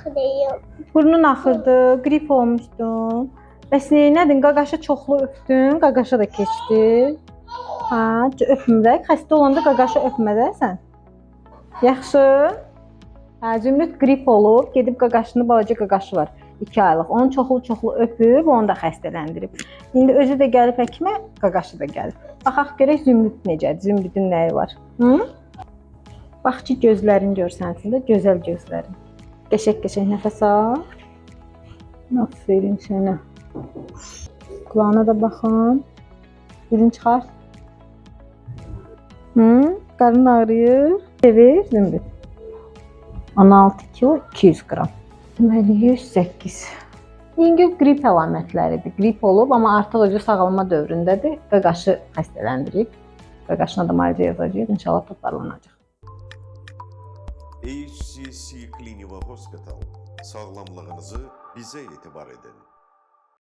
axırıyım. Burnun axırdı, qrip olmuşdun. Bəs neynədin? Qaqaşı çoxlu öpdün, qaqaşa da keçdi. Ha, öpmürək. Xəstə olanda qaqaşı öpmədəsən. Yaxşı. Hə, Zümrüd qrip olub, gedib qaqaşını, balaca qaqaşı var, 2 aylıq. Onu çoxlu öpüb, onu da xəstələndirib. İndi özü də gəlib həkimə, qaqaşı da gəlib. Baxaq görək Zümrüd necədir, Zümrüdün nəyi var? Hı? Bax ki, gözlərini görsənsin də, gözəl gözlərin. Qəşəng nəfəs al. Aferin sənə. Kulağına da baxın. Dilini çıxart. Hı? Qarnın ağrıyır. Çevir Zümrüd. 16 kilo 200 qram. Deməli 108. İndi qrip əlamətləridir. Qrip olub, amma artıq özü sağalma dövründədir. Qaqaşı xəstələndirib. Qaqaşına da müalicə yazacağıq. İnşallah toparlanacaq. HCC Cliniva Hospital. Sağlamlığınızı bizə etibar edin.